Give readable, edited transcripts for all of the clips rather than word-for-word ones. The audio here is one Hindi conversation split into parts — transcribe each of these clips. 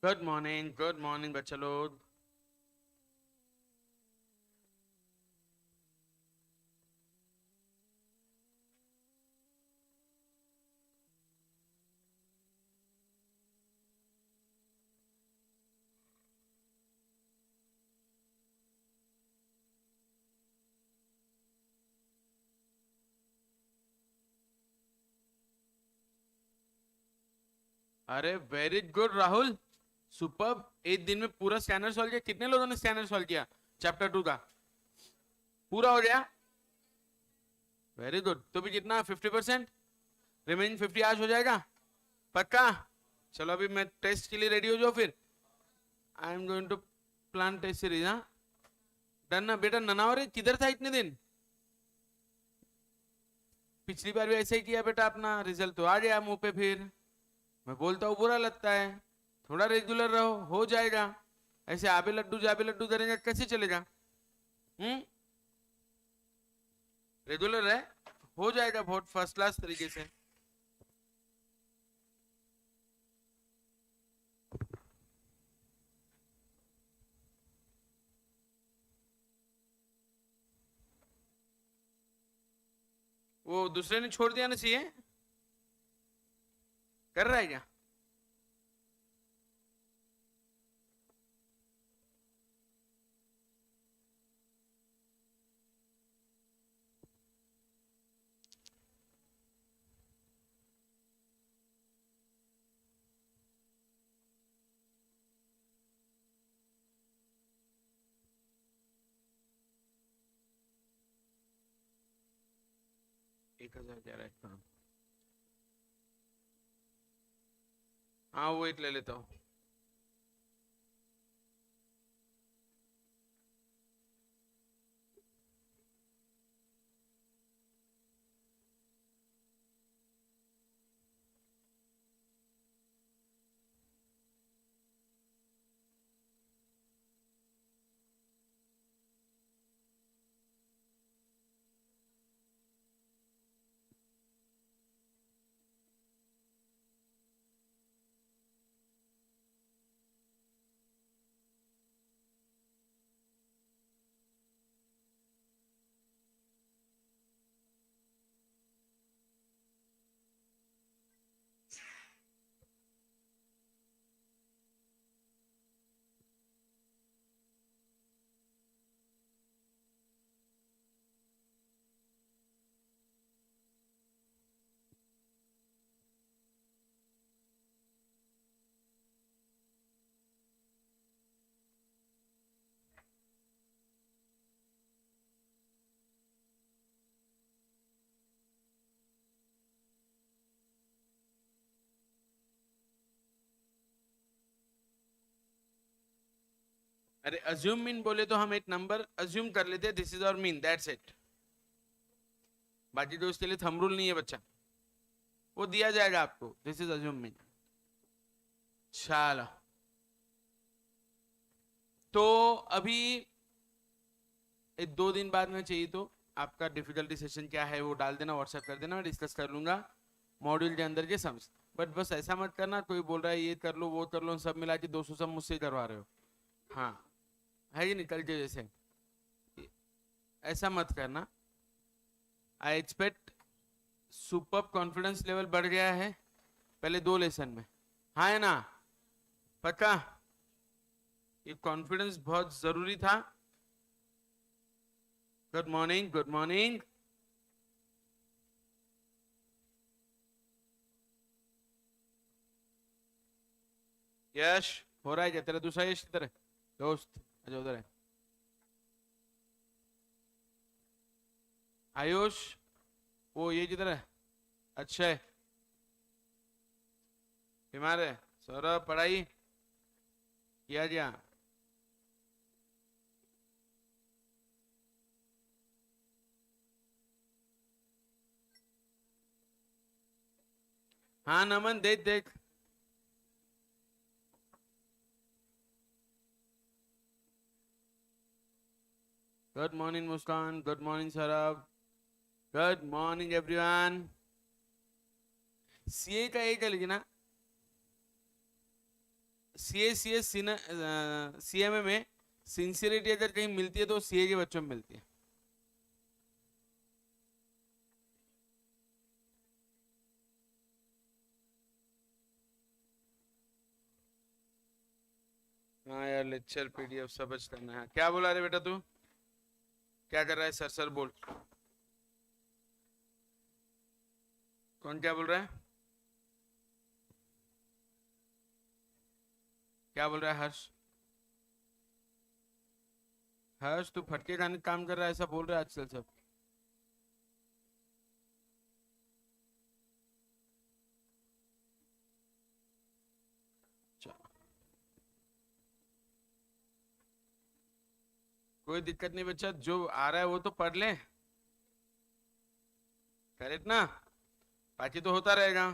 गुड मॉर्निंग बच्चा लोग। अरे वेरी गुड राहुल, सुपर। एक दिन में पूरा स्कैनर सॉल्व किया? कितने लोगों ने स्कैनर सॉल्व किया चैप्टर 2 का? पूरा हो गया? Very good. तो भी कितना, 50%? रिमेनिंग 50 आज हो जाएगा पक्का? चलो अभी मैं टेस्ट के लिए रेडी हो जाओ फिर। I am going to plan test series. हाँ डन ना बेटा? ननावरे किधर था इतने दिन? पिछली बार भी ऐसे ही किया बेटा, अपना रिजल्ट तो आ गया मुंह पे। फिर मैं बोलता हूँ बुरा लगता है। थोड़ा रेगुलर रहो, हो जाएगा। ऐसे आबे लड्डू जाबे लड्डू करेंगे कैसे चलेगा? हम्म। रेगुलर है, हो जाएगा बहुत फर्स्ट क्लास तरीके से। वो दूसरे ने छोड़ दिया ना चाहिए, कर रहा है क्या? एक हजार कह रहा है। हाँ हाँ, वो एक ले लेता हूँ। अरे अज्यूम मीन बोले तो हम एक नंबर अज्यूम कर लेते हैं, दिस इज और मीन, दैट्स इट। बाकी तो उसके लिए थंब रूल नहीं है बच्चा, वो दिया जाएगा आपको। This is assume mean. चलो, तो अभी एक 2 दिन बाद में चाहिए तो आपका डिफिकल्टी सेशन क्या है वो डाल देना, व्हाट्सएप कर देना, मैं डिस्कस कर लूंगा मॉड्यूल के अंदर के समझ। बट बस ऐसा मत करना कोई बोल रहा है ये कर लो वो कर लो, सब मिला के 200 सब मुझसे ही करवा रहे हो। हाँ, है कि नहीं कल के जैसे? ऐसा मत करना। I expect super confidence level बढ़ गया है पहले 2 लेसन में। हाँ है ना? पक्का? ये कॉन्फिडेंस बहुत जरूरी था। Good morning, good morning. Yash, हो रहा है क्या तेरा दूसरा यश? किधर है दोस्त? अच्छा उधर है। आयुष, वो ये किधर है? अक्षय बीमार है। सौरभ पढ़ाई किया गया? हाँ नमन, देख देख। Good morning Muskan, good morning Saurabh, good morning everyone. CA का एक है लेकिन ना, सीएमए में सिंसियरिटी अगर कहीं मिलती है तो सीए के बच्चों में मिलती है। हाँ यार, लेक्चर पीडीएफ सब करना है। क्या बोला रे बेटा तू, क्या कर रहा है? सर सर बोल। कौन क्या बोल रहा है? क्या बोल रहा है हर्ष? हर्ष तू फटके खाने का काम कर रहा है ऐसा बोल रहा है आजकल सब। कोई दिक्कत नहीं बच्चा, जो आ रहा है वो तो पढ़ ले, करेक्ट ना? बाकी तो होता रहेगा।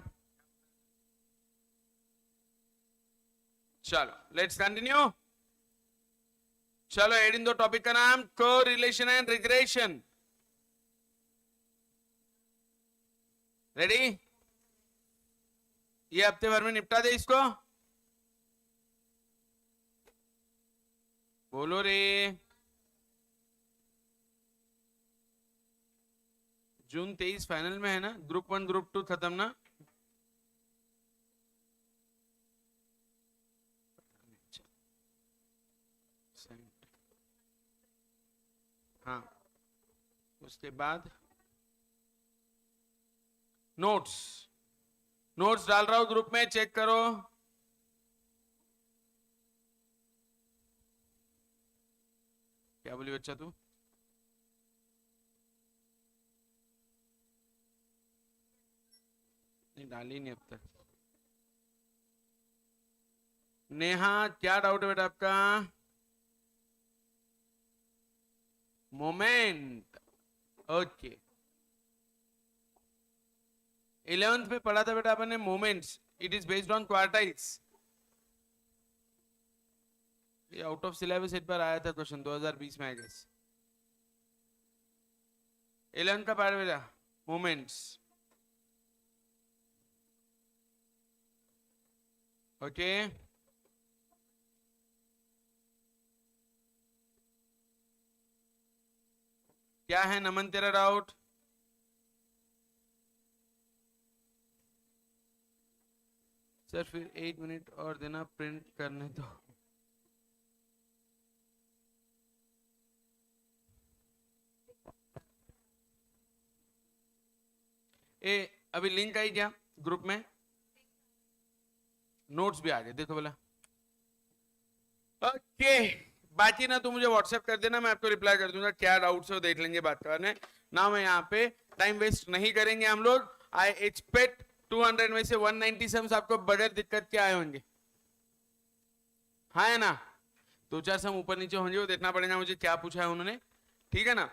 चलो लेट्स कंटिन्यू। चलो हेडिंग दो, टॉपिक का नाम को रिलेशन एंड रिग्रेशन। रेडी? ये हफ्ते भर में निपटा दे इसको। बोलो रे। जून 23 फाइनल में है ना? ग्रुप 1 ग्रुप 2 खत्म ना? हाँ, उसके बाद नोट्स। नोट्स डाल रहा हूं ग्रुप में, चेक करो। क्या बोली बच्चा तू? नहीं डाली नहीं अब तक। नेहा क्या डाउट है बेटा आपका? Moment, okay. 11th में पढ़ा था बेटा अपन ने moments, it is based on quartiles. ये आउट ऑफ सिलेबस एक बार आया था क्वेश्चन 2020 में आई गेस। 11th का पार्ट बेटा मोमेंट्स, ओके। क्या है नमन तेरा डाउट? सर फिर 1 मिनट और देना, प्रिंट करने दो। ए अभी लिंक आई क्या ग्रुप में? नोट्स भी आ गए, देखो बोला। ओके, बाकी ना तू मुझे व्हाट्सएप कर देना, मैं आपको रिप्लाई कर दूंगा। क्या डाउट्स है वो देख लेंगे बात करने ना। मैं यहाँ पे टाइम वेस्ट नहीं करेंगे हम लोग। आई एक्सपेक्ट 200 में से 190 सम्स आपको बगैर दिक्कत के आए होंगे, हाँ है ना? 2-4 सम ऊपर नीचे होंगे, वो देखना पड़ेगा मुझे क्या पूछा है उन्होंने, ठीक है ना?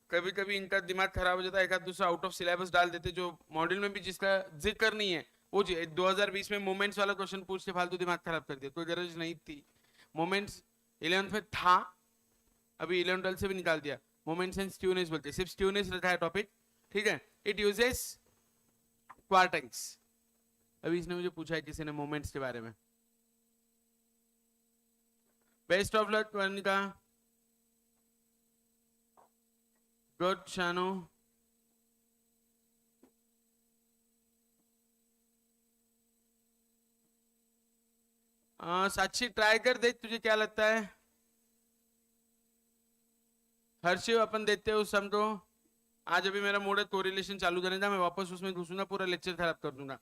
कभी कभी इनका दिमाग खराब हो जाता है, एक आध दूसरा आउट ऑफ सिलेबस डाल देते जो मॉड्यूल में भी जिसका जिक्र नहीं है। वो 2020 में मोमेंट्स वाला क्वेश्चन पूछ के फालतू दिमाग खराब कर दिया, कोई गरज नहीं थी। मोमेंट्स 11th में था, अभी 11 12 से भी निकाल दिया। मोमेंट्स एंड स्ट्यूनेस बोलते, सिर्फ स्ट्यूनेस रहता है टॉपिक, ठीक है? It uses quartiles. अभी इसने मुझे पूछा है किसी ने मोमेंट्स के बारे में। Best of luck Varnika, good Shanu. Sakshi try कर देख, तुझे क्या लगता है? हर्षिव अपन देखते हैं उस सम को। आज अभी मेरा मूड है कोरिलेशन चालू करने का, मैं वापस उसमें घुसूंगा, पूरा लेक्चर खराब कर दूंगा।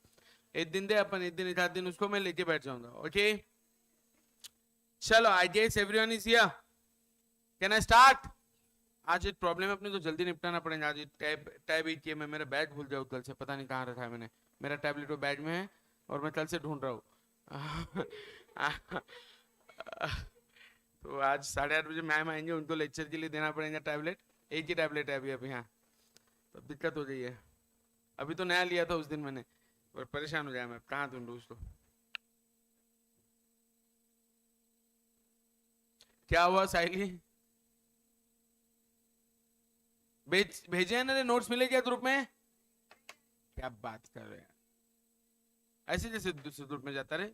एक दिन दे अपन, एक दिन एक आध दिन उसको मैं लेके बैठ जाऊंगा, ओके? चलो I guess everyone is here, can I start? आज एक प्रॉब्लम है अपने, तो जल्दी निपटाना पड़ेगा। आज टैब ही किया मैं, मेरा बैग भूल गया कल से, पता नहीं कहाँ रखा है मैंने। मेरा टैबलेट वो बैग में है और मैं कल से ढूंढ रहा हूँ। तो आज 8:30 बजे मैम आएंगे, उनको लेक्चर के लिए देना पड़ेगा टैबलेट। एक ही टैबलेट है अभी यहाँ, तो दिक्कत हो गई है। अभी तो नया लिया था उस दिन मैंने, और परेशान हो गया मैं, कहाँ ढूंढूं उसको। क्या हुआ साइली? भेजे हैं ना नोट्स, मिले क्या ग्रुप में? क्या बात कर रहे हैं, ऐसे जैसे दूसरे ग्रुप में जाता रहे।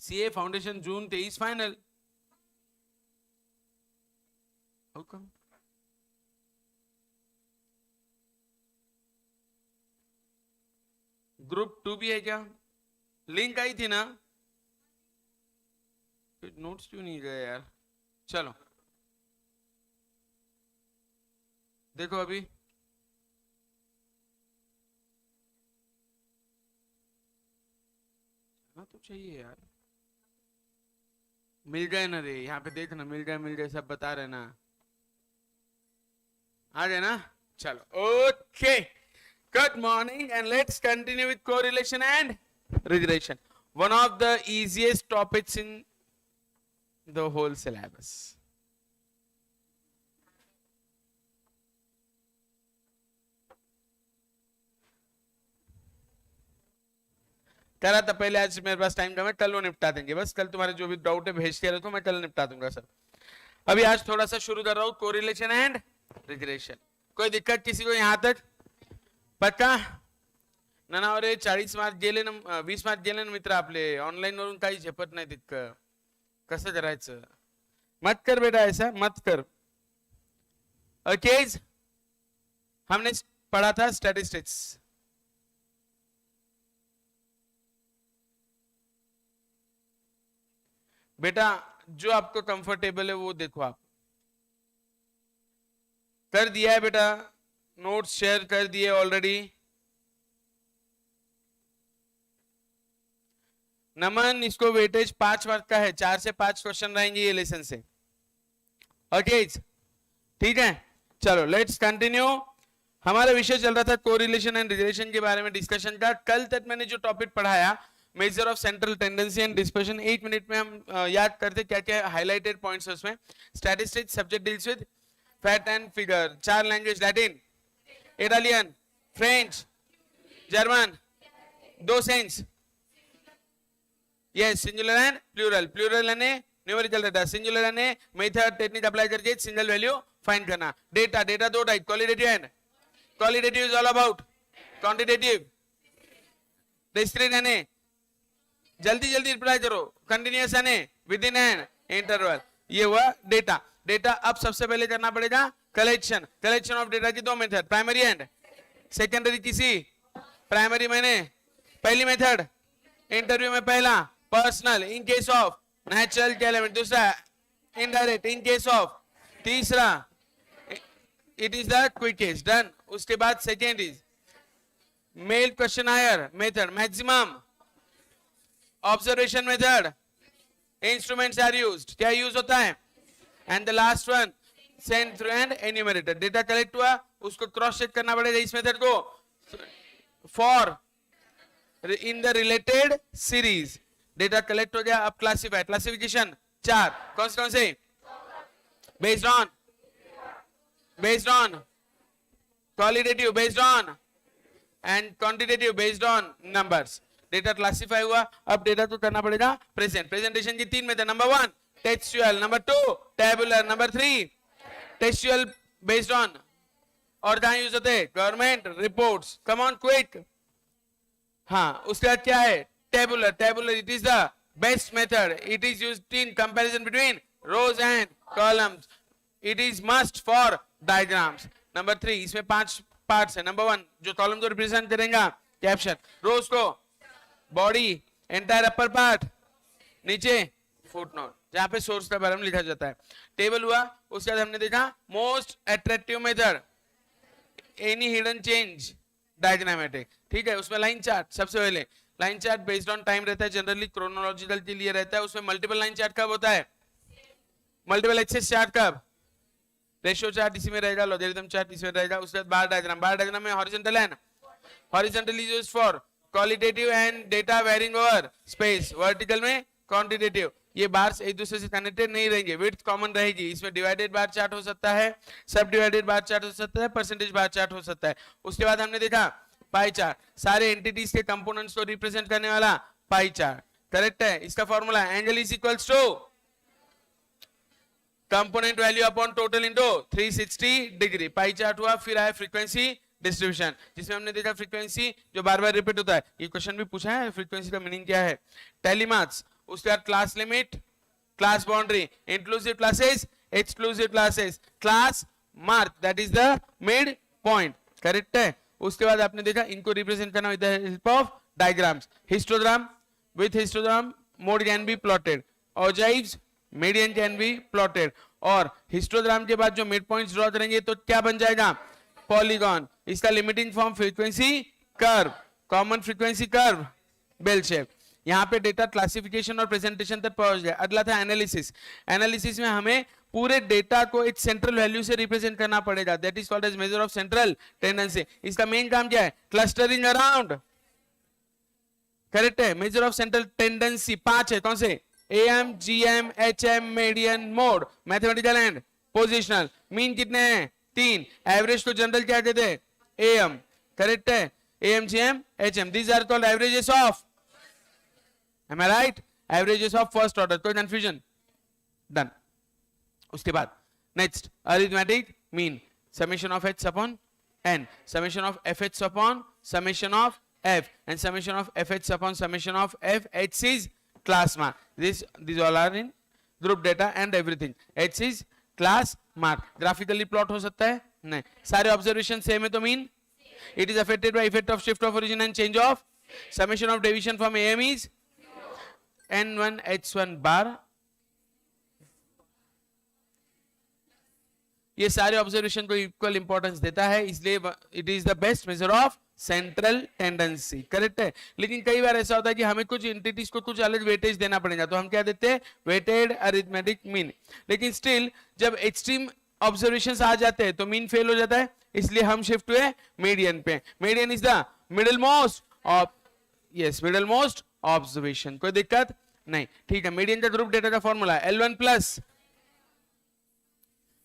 सीए फाउंडेशन जून 23 फाइनल। Welcome. ग्रुप 2 भी है क्या? लिंक आई थी ना? नोट्स क्यों नहीं गए यार? चलो देखो अभी ना तो चाहिए यार। मिल गए ना रे, यहाँ पे देखना, मिल गए सब बता रहे ना। आ गए ना? चलो okay, good morning and let's continue with correlation and regression, one of the easiest topics in the whole syllabus. कह रहा था पहले, आज मेरे पास टाइम कम है, कल वो निपटा देंगे, बस कल तुम्हारे जो भी डाउट है भेज के रहे तो मैं कल निपटा दूंगा सब। अभी आज थोड़ा सा शुरू कर रहा हूं, कोरिलेशन एंड रिग्रेशन। कोई दिक्कत किसी को यहाँ तक? पक्का ना? और 40 मार्क गेले ना, 20 मार्क गेले ना मित्र आपले, ऑनलाईन वरून काही झेपत नाही तितकं, कसं करायचं? मत कर बेटा, ऐसा मत कर। ओके, हमने पढ़ा था स्टैटिस्टिक्स। बेटा जो आपको कंफर्टेबल है वो देखो। आप कर दिया है बेटा, नोट्स शेयर कर दिए ऑलरेडी। नमन, इसको वेटेज 5 मार्क का है, 4 से 5 क्वेश्चन रहेंगे ये लेसन से। ओके ठीक है, चलो लेट्स कंटिन्यू। हमारा विषय चल रहा था कोरिलेशन एंड रिलेशन के बारे में डिस्कशन का। कल तक मैंने जो टॉपिक पढ़ाया, major of central tendency and dispersion, 8 minute में हम याद करते क्या क्या हाईलाइटेड पॉइंट्स है उसमें। Statistics subject deals with fact and figure, 4 language, Latin, Italian, French, German, 2 sense, yes, singular and plural. Plural यानी न्यूमेरिकल डेटा, सिंगुलर यानी मेथड टेक्निक अप्लाई करके सिंगल वैल्यू फाइंड करना। Data, data 2 type, qualitative and qualitative is all about quantitative. Discrete यानी जल्दी जल्दी रिप्लाई करो, कंटिन्यूअस यानी विद इन एंड इंटरवल। ये हुआ डेटा। डेटा अब सबसे पहले करना पड़ेगा कलेक्शन। कलेक्शन ऑफ डेटा की 2 मेथड, प्राइमरी एंड सेकेंडरी। किसी प्राइमरी मैंने पहली मेथड, इंटरव्यू में पहला personal, in case of natural के एलिमेंट। दूसरा इनडायरेक्ट, इन केस ऑफ। तीसरा it is the quickest, done. उसके बाद second is mail questionnaire method, maximum observation method, instruments are used, क्या यूज होता है। And the last one send through and enumerator. Data collect हुआ, उसको क्रॉस चेक करना पड़ेगा इस मेथड को for in the related series. Data collect हो गया, अब क्लासिफाई, क्लासिफिकेशन 4, कौन से? Based on qualitative, based on and quantitative, based on numbers. Data classify हुआ, अब डेटा को करना पड़ेगा प्रेजेंट। प्रेजेंटेशन की 3 method, number 1 textual, number 2 tabular, number 3 textual based on. और कहां यूज होते हैं? Government reports. Come on quick. हाँ, उसके बाद क्या है? Tabular. Tabular it is the best method, it is used in comparison between rows and columns, it is must for diagrams. Number 3, इसमें 5 पार्ट्स है। नंबर 1 जो कॉलम को रिप्रेजेंट करेगा कैप्शन, रोज को बॉडी, एंटायर अपर पार्ट, नीचे फुटनोट जहां पे सोर्स का बारे में लिखा जाता है। टेबल हुआ, उसके बाद हमने देखा most attractive method, any hidden change, diagrammatic. ठीक है, उसमें लाइन चार्ट। सबसे पहले line chart based on time रहता है, जनरली क्रोनोलॉजिकल के लिए रहता है। उसमें मल्टीपल लाइन चार्ट कब होता है? मल्टीपल एक्सेस चार्ट कब? रेशियो चार्ट इसी में रहेगा, लॉगरिथम चार्ट इसमें रहेगा। उसके बाद बार डायग्राम। बार डायग्राम में horizontal and horizontal is used for qualitative and data varying over space. Vertical में क्वांटिटेटिव। ये बार्स एक दूसरे से कनेक्टेड नहीं रहेंगे, विड्थ कॉमन रहेगी। इसमें डिवाइडेड बार चार्ट हो सकता है, सब डिवाइडेड बार चार्ट हो सकता है, परसेंटेज बार चार्ट हो सकता है। उसके बाद हमने देखा पाई चार्ट, सारे एंटिटीज के कंपोनेंट्स को रिप्रेजेंट करने वाला पाई चार्ट। करेक्ट है, इसका formula angle is equals to component value upon total into 360 degree. Pie chart हुआ, फिर आया फ्रीक्वेंसी डिस्ट्रीब्यूशन, जिसमें हमने देखा फ्रीक्वेंसी जो बार बार रिपीट होता है। ये क्वेश्चन भी पूछा है, फ्रीक्वेंसी का मीनिंग क्या है। टेलीमार्क्स, उसके बाद class limit, class boundary, inclusive classes, exclusive classes, class mark, that is the mid point, correct है। उसके बाद आपने देखा इनको रिप्रेजेंट करना with the help of diagrams, histogram, with histogram mode can be plotted, ogives median can be plotted, और हिस्टोग्राम के बाद जो मिड पॉइंट्स ड्रॉ करेंगे तो क्या बन जाएगा, पॉलीगॉन। इसका limiting form frequency curve, common frequency curve, bell shape. यहाँ पे डेटा क्लासिफिकेशन और प्रेजेंटेशन तक पहुंच गया। अगला था एनालिसिस। एनालिसिस में हमें पूरे डेटा को एक सेंट्रल वैल्यू से रिप्रेजेंट करना पड़ेगा, that is called as measure of central tendency. इसका मेन काम क्या है, क्लस्टरिंग अराउंड, करेक्ट है। मेजर ऑफ सेंट्रल टेंडेंसी 5 है, कौन से, AM, GM, HM, median, mode, mathematical and positional. Mean कितने हैं, 3। एवरेज तो जनरल क्या कहते हैं, एएम, करेक्ट है। AM, GM, HM, these are called averages of, am I right, averages of first order. कोई कंफ्यूजन, डन। उसके बाद next arithmetic mean, summation of H upon N, summation of F H upon summation of f, and summation of fh upon summation of f. h is class mark. These all are in group data and everything. h is class mark. graphically plot हो सकता है, नहीं। सारे observation same है तो mean it is affected by effect of shift of origin and change of, summation of deviation from am is n1 h1 bar। ये सारे ऑब्जर्वेशन को इक्वल इंपॉर्टेंस देता है, इसलिए it is the best measure of central tendency, correct है। लेकिन कई बार ऐसा होता है कि हमें कुछ एंटिटीज को कुछ अलग वेटेज देना पड़ेगा, तो हम क्या देते हैं, वेटेड अरिथमेटिक मीन। लेकिन स्टिल जब एक्सट्रीम ऑब्जर्वेशंस आ जाते हैं तो मीन फेल हो जाता है, इसलिए हम शिफ्ट हुए मीडियन पे। Median is the middle most of, yes, middle most observation. कोई दिक्कत नहीं, ठीक है। मीडियन का ग्रुप डेटा का formula L1 plus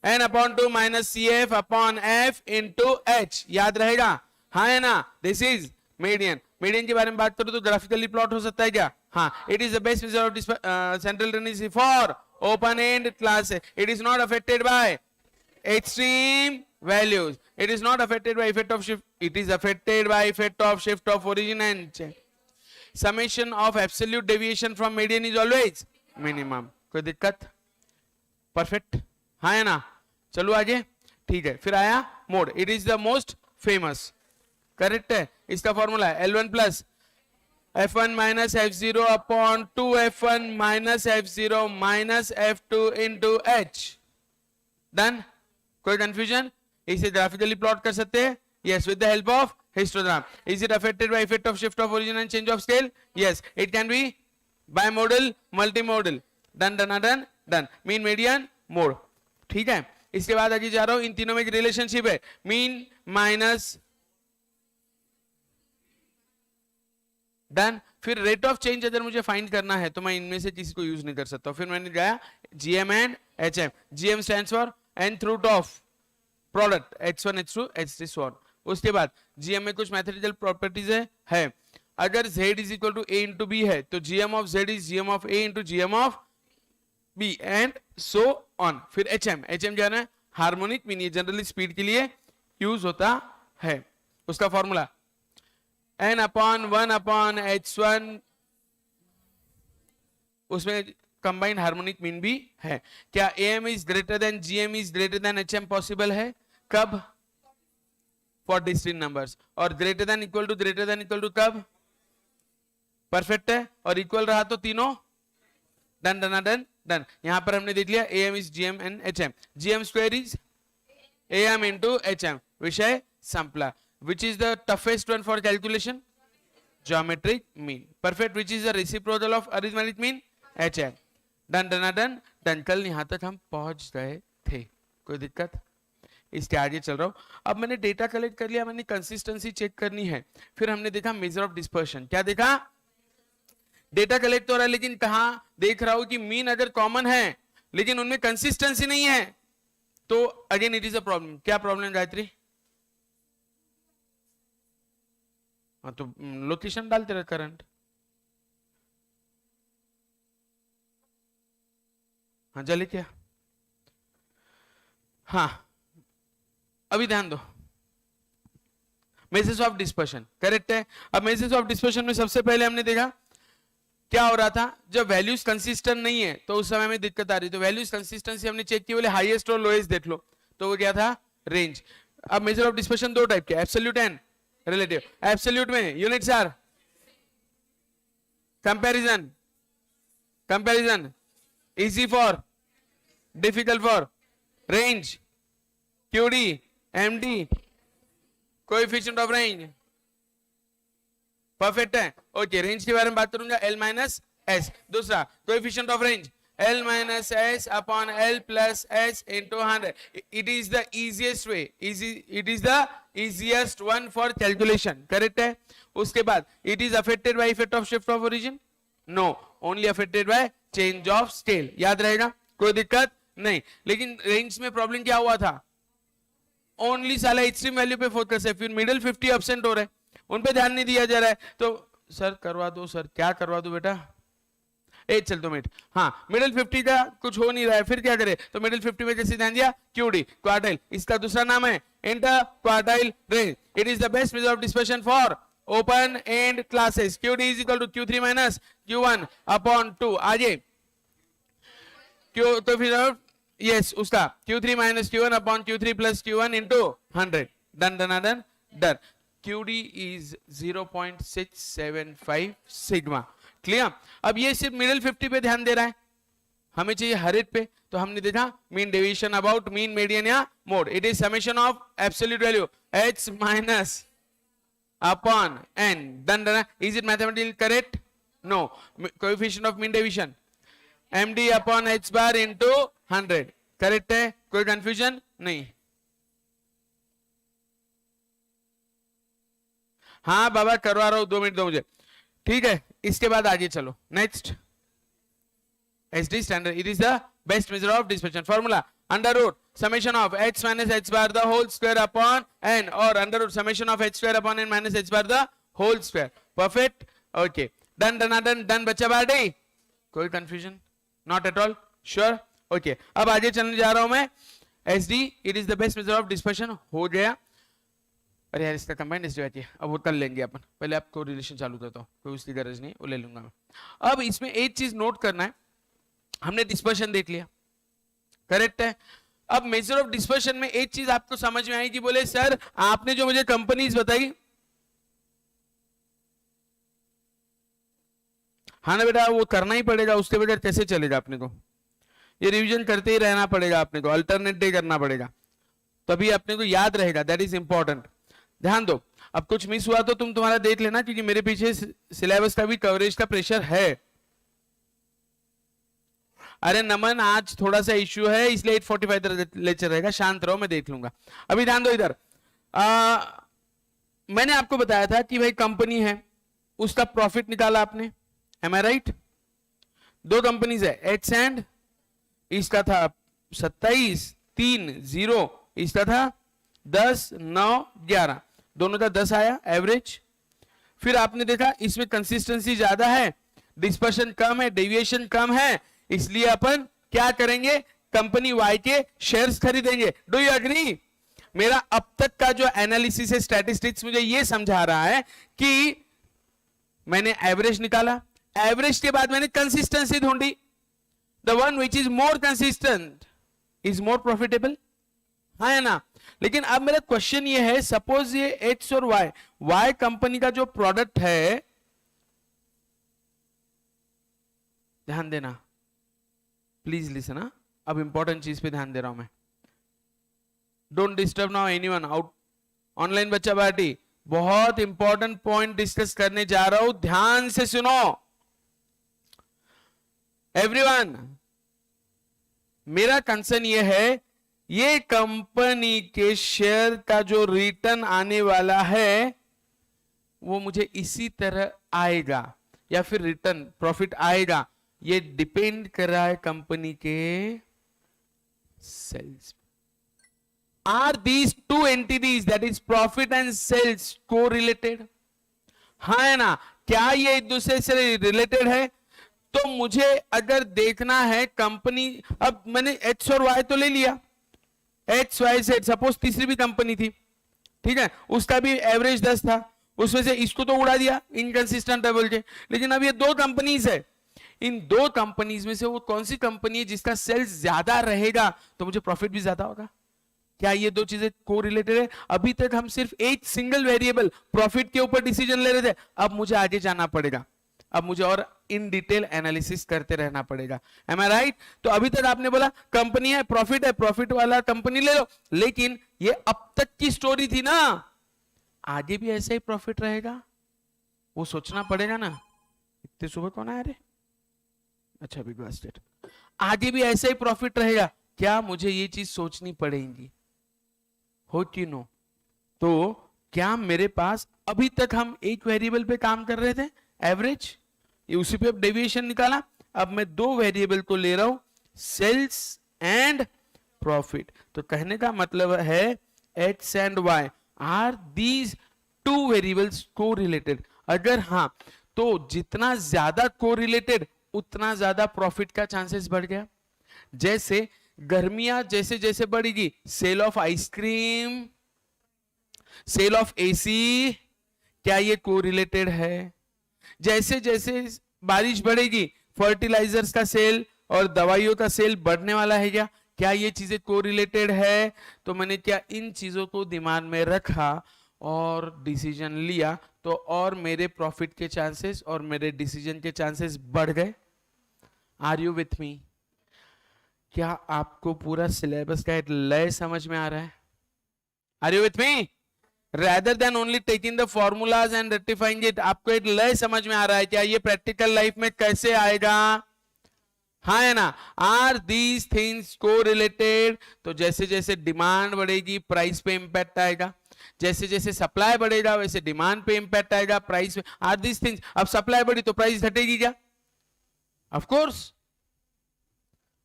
n upon 2 minus CF upon F into H, याद रहेगा, हाँ है ना। This is median. मीडियन के बारे में बात करूं तो ग्राफिकली प्लॉट हो सकता है क्या, हाँ। It is the best measure of central tendency for open and class. It is not affected by extreme values, it is not affected by effect of shift, it is affected by effect of shift of origin and summation of absolute deviation from median is always minimum। कोई दिक्कत, परफेक्ट, हाँ है ना। चलो आगे, ठीक है। फिर आया mode, it is the most famous, correct है। इसका फॉर्मूला है L1 plus F1 minus F0 upon 2F1 minus F0 minus F2 into H, done. कोई कंफ्यूजन, इसे ग्राफिकली प्लॉट कर सकते हैं, yes, with the help of histogram। is it affected by effect of shift of origin and change of scale, yes, it can be bimodal, multimodal, done done done done। Mean, median, mode, ठीक है। इसके बाद आगे जा रहा हूं, इन तीनों में एक रिलेशनशिप है, मीन माइनस, डन। फिर रेट ऑफ चेंज अगर मुझे फाइंड करना है तो मैं इनमें से किसी को यूज नहीं कर सकता। फिर मैंने गया GM and HM. GM stands for nth root of product H1 H2 H3 so on। उसके बाद जीएम में कुछ मैथमेटिकल प्रॉपर्टीज है। अगर z is equal to a into B है तो GM of z is GM of a into GM of b and so on. फिर एचएम, एचएम जाना है हार्मोनिक मीन, ये जनरली स्पीड के लिए यूज होता है। उसका formula n upon 1 upon h1, उसमें कंबाइंड हार्मोनिक मीन भी है। क्या am is greater than gm is greater than hm possible है, कब, फॉर डिस्क्रीट नंबर्स। और ग्रेटर देन इक्वल टू कब, परफेक्ट है। और इक्वल रहा तो तीनों डन डन डन डन। यहां पर हमने देख लिया am is gm and hm, gm square is am into hm। विषय संपला। which is the toughest one for calculation, geometric mean, perfect। which is the reciprocal of arithmetic mean, hm, done done done done. कल यहां तक हम पहुंच गए थे, कोई दिक्कत, इसके आगे चल रहा हूं। अब मैंने डेटा कलेक्ट कर लिया, मैंने कंसिस्टेंसी चेक करनी है। फिर हमने देखा मेजर ऑफ डिस्पर्शन। क्या देखा, डेटा कलेक्ट हो रहा है लेकिन कहां देख रहा हूं कि मीन अगर कॉमन है लेकिन उनमें कंसिस्टेंसी नहीं है तो again it is a problem. क्या प्रॉब्लम गायत्री, हाँ तो लोकेशन डालते रहे करंट, हाँ जले क्या, हाँ अभी ध्यान दो, मेसेज ऑफ डिस्पर्शन, करेक्ट है। अब मेसेज ऑफ डिस्पर्शन में सबसे पहले हमने देखा क्या हो रहा था, जब वैल्यूज कंसिस्टेंट नहीं है तो उस समय में दिक्कत आ रही, तो वैल्यूज कंसिस्टेंसी हमने चेक की, बोले हाईएस्ट और लोएस्ट देख लो, तो वो क्या था, रेंज। अब मेजर ऑफ डिस्पर्शन दो टाइप के, एब्सोल्यूट एंड रिलेटिव। एब्सोल्यूट में units are comparison, comparison, easy for, difficult for, range, QD, MD, coefficient of range, perfect है। ओके, रेंज के बारे में बात करूंगा, एल माइनस एस। दूसरा coefficient of range, L minus S upon L plus S into 100. It is the easiest way. It is the easiest one for calculation. Correct है? उसके बाद it is affected by effect of shift of origin? No, only affected by change of scale. याद रहेगा, कोई दिक्कत नहीं। लेकिन रेंज में प्रॉब्लम क्या हुआ था, ओनली साला एक्सट्रीम वैल्यू पे फोकस है, फिर मिडिल 50 एब्सेंट हो रहे, उन पे ध्यान नहीं दिया जा रहा है। तो सर करवा दो, सर क्या करवा दो बेटा, चल 2 मिनट। हाँ, मिडिल 50 का कुछ हो नहीं रहा है, फिर क्या करे, तो मिडिल 50 में जैसे ध्यान दिया, क्यूडी क्वार्टाइल, इसका दूसरा नाम है inter quartile range. It is the best measure of dispersion for open end classes. QD is equal to Q3 minus Q1 upon 2। आगे क्यू, तो फिर यस उसका Q3 minus Q1 upon Q3 plus Q1 into 100। Done done done done. QD is 0.675 sigma. Clear? अब ये सिर्फ मिडिल 50 पे ध्यान दे रहा है, हमें चाहिए हर एक पे, तो हमने देखा mean deviation about mean median या mode. It is summation of absolute value h minus upon n। Done done. Is it mathematically correct? No. Coefficient of mean deviation md upon h bar into 100। Correct है, कोई कंफ्यूजन नहीं? हाँ बाबा करवा रहा हूं, 2 मिनट दो मुझे। ठीक है, इसके बाद आगे चलो, next SD standard. It is the best measure of dispersion. Formula under root summation of h minus h bar the whole square upon n, और under root summation of h square upon n minus h bar the whole square. Perfect, okay, done done done done. बच्चा बाटे, कोई confusion? Not at all, sure? Okay, अब आगे चलने जा रहा हूं मैं। SD it is the best measure of dispersion हो गया। अरे यार इसका कंबाइंड एसडी आती है, अब वो कर लेंगे अपन, पहले आपको रिलेशन चालू करता हूँ, कोई उसकी गरज नहीं, वो ले लूंगा मैं। अब इसमें एक चीज नोट करना है, हमने डिस्पर्शन देख लिया, करेक्ट है। अब मेजर ऑफ डिस्पर्शन में एक चीज आपको समझ में आएगी, बोले सर आपने जो मुझे कंपनीज बताई, हाँ ना बेटा, वो करना ही पड़ेगा, उसके बगैर कैसे चलेगा अपने को, ये रिविजन करते ही रहना पड़ेगा अपने को, अल्टरनेट डे करना पड़ेगा, तभी अपने को याद रहेगा, दैट इज इंपॉर्टेंट। ध्यान दो, अब कुछ मिस हुआ तो तुम्हारा देख लेना, क्योंकि मेरे पीछे सिलेबस का भी कवरेज का प्रेशर है। अरे नमन आज थोड़ा सा इश्यू है, इसलिए 8:45 लेक्चर रहेगा, शांत रहो, मैं देख लूंगा। अभी ध्यान दो इधर, मैंने आपको बताया था कि भाई कंपनी है, उसका प्रॉफिट निकाला आपने, एम आई राइट? 2 कंपनीज है, एच एंड, इसका था 27, 3, 0, इसका था 10, 9, 11, दोनों का 10 आया एवरेज। फिर आपने देखा इसमें कंसिस्टेंसी ज्यादा है, डिस्पर्शन कम है, डेविएशन कम है, इसलिए अपन क्या करेंगे, कंपनी वाई के शेयर्स खरीदेंगे। Do you agree? मेरा अब तक का जो एनालिसिस है, स्टैटिस्टिक्स मुझे ये समझा रहा है कि मैंने एवरेज निकाला, एवरेज के बाद मैंने कंसिस्टेंसी ढूंढी, the one which is more consistent is more profitable, हाँ है ना। लेकिन अब मेरा क्वेश्चन ये है, सपोज ये एक्स और वाई कंपनी का जो प्रोडक्ट है, ध्यान देना प्लीज लिसन, अब इंपॉर्टेंट चीज पे ध्यान दे रहा हूं मैं, don't disturb now anyone out. Online बच्चा पार्टी, बहुत इंपॉर्टेंट पॉइंट डिस्कस करने जा रहा हूं, ध्यान से सुनो एवरीवन। मेरा कंसर्न ये है, ये कंपनी के शेयर का जो रिटर्न आने वाला है वो मुझे इसी तरह आएगा या फिर रिटर्न प्रॉफिट आएगा, ये डिपेंड कर रहा है कंपनी के sales. Are these 2 entities that is profit and sales को रिलेटेड, हाँ है ना? क्या ये एक दूसरे से रिलेटेड है? तो मुझे अगर देखना है कंपनी, अब मैंने एक्स और वाई तो ले लिया, एक्स वाई जेड, सपोज तीसरी भी कंपनी थी, ठीक है, उसका भी एवरेज 10 था, उसमें से इसको तो उड़ा दिया इनकंसिस्टेंट है बोल के। लेकिन अब ये दो कंपनीज है, इन दो कंपनीज में से वो कौन सी कंपनी है जिसका सेल्स ज्यादा रहेगा तो मुझे प्रॉफिट भी ज्यादा होगा? क्या ये दो चीजें को रिलेटेड है? अभी तक हम सिर्फ एक सिंगल वेरिएबल प्रॉफिट के ऊपर डिसीजन ले रहे थे, अब मुझे आगे जाना पड़ेगा, अब मुझे और इन डिटेल एनालिसिस करते रहना पड़ेगा। M I right? तो अभी तक आपने बोला कंपनी है, प्रॉफिट वाला कंपनी ले लो, लेकिन ये अब तक की स्टोरी थी ना, आगे भी ऐसा ही प्रॉफिट रहेगा, वो सोचना पड़ेगा ना। इतने सुबह कौन आया रे? अच्छा बिग बास्केट। आगे भी ऐसा ही प्रॉफिट रहेगा, क्या मुझे ये चीज सोचनी पड़ेगी? हो कि नो? तो क्या मेरे पास अभी तक हम एक वेरिएबल पे काम कर रहे थे एवरेज, ये उसी पे अब डेविएशन निकाला, अब मैं दो वेरिएबल को ले रहा हूं सेल्स एंड प्रॉफिट। तो कहने का मतलब है X and Y are these two variables को रिलेटेड? अगर हाँ, तो जितना ज्यादा को रिलेटेड उतना ज्यादा प्रॉफिट का चांसेस बढ़ गया। जैसे गर्मियां जैसे जैसे बढ़ेगी, sale of ice cream, sale of AC, क्या ये को रिलेटेड है? जैसे जैसे बारिश बढ़ेगी, फर्टिलाइजर्स का सेल और दवाइयों का सेल बढ़ने वाला है क्या ये चीजें को रिलेटेड है? तो मैंने क्या इन चीजों को दिमाग में रखा और डिसीजन लिया, तो और मेरे प्रॉफिट के चांसेस और मेरे डिसीजन के चांसेस बढ़ गए। Are you with me? क्या आपको पूरा सिलेबस का एक लय समझ में आ रहा है? Are you with me? Rather than only taking the formulas and rectifying it, आपको एक लय समझ में आ रहा है क्या? ये प्रैक्टिकल लाइफ में कैसे आएगा? हाँ है ना? आर दीज थिंग्स को रिलेटेड? तो जैसे जैसे डिमांड बढ़ेगी प्राइस पे इंपैक्ट आएगा, जैसे जैसे सप्लाई बढ़ेगा वैसे डिमांड पे इंपैक्ट आएगा, प्राइस पे। Are these things? अब सप्लाई बढ़ी तो प्राइस घटेगी क्या? Of course.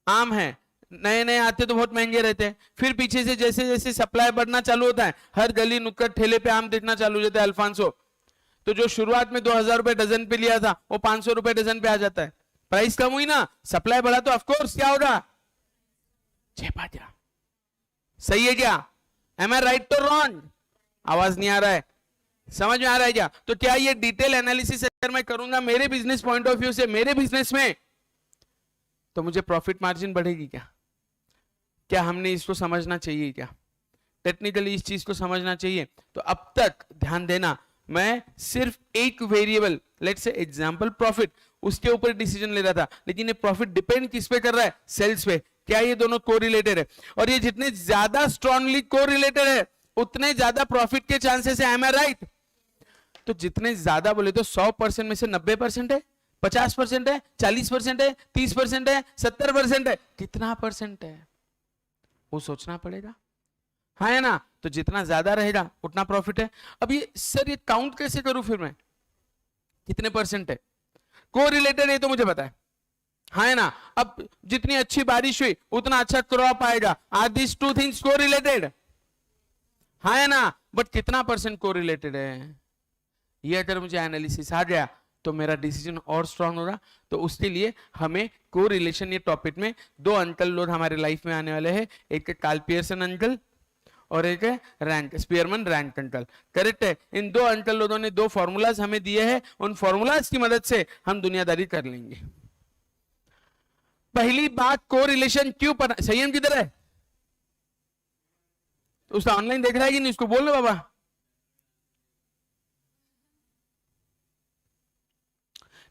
आम है, नए नए आते तो बहुत महंगे रहते हैं, फिर पीछे से जैसे जैसे सप्लाई बढ़ना चालू होता है, हर गली नुक्कड़ ठेले पे आम दिखना चालू हो जाता है अल्फांसो। तो जो शुरुआत में 2000 रुपए डजन पे लिया था वो 500 रुपए डजन पे आ जाता है। प्राइस कम हुई ना, सप्लाई बढ़ा तो ऑफकोर्स क्या होगा? सही है क्या? एम आई राइट तो रॉन्ग? आवाज नहीं आ रहा है, समझ में आ रहा है क्या? तो क्या ये डिटेल एनालिसिस अगर मैं करूंगा मेरे बिजनेस पॉइंट ऑफ व्यू से, मेरे बिजनेस में, तो मुझे प्रॉफिट मार्जिन बढ़ेगी क्या? क्या हमने इसको समझना चाहिए क्या? टेक्निकली इस चीज को समझना चाहिए। तो अब तक ध्यान देना, मैं सिर्फ एक variable, let's say example profit, उसके ऊपर डिसीजन ले रहा था, लेकिन ये प्रॉफिट डिपेंड किस पे कर रहा है? सेल्स पे। क्या ये दोनों कोरिलेटेड है? और ये जितने ज्यादा स्ट्रांगली कोरिलेटेड है उतने ज्यादा प्रॉफिट के चांसेस है। M I right? तो जितने ज्यादा बोले तो 100% में से 90% है, 50% है, 40% है, 30% है, 70% है, कितना परसेंट है वो सोचना पड़ेगा। हाँ है ना? तो जितना ज्यादा रहेगा उतना प्रॉफिट है। अब ये सर ये काउंट कैसे करूं फिर मैं, कितने परसेंट है? को रिलेटेड है तो मुझे पता है, हाँ है ना? अब जितनी अच्छी बारिश हुई उतना अच्छा क्रॉप आएगा। आर दिस टू थिंग्स को रिलेटेड? हाँ है ना? बट कितना परसेंट को रिलेटेड है, ये अगर मुझे एनालिसिस आ गया तो मेरा डिसीजन और स्ट्रांग होगा। तो उसके लिए हमें को रिलेशन, ये टॉपिक में दो अंकल लोग हमारे लाइफ में आने वाले हैं, एक है कार्ल पियर्सन अंकल और एक है स्पीयरमैन रैंक अंकल। करेक्ट है? इन दो अंकल लोगों ने दो फॉर्मूलाज हमें दिए हैं, उन फॉर्मूलाज की मदद से हम दुनियादारी कर लेंगे। पहली बात, को रिलेशन क्यों पढ़ा? संयम किधर है? उसका ऑनलाइन देख रहा है कि नहीं? उसको बोल लो बाबा।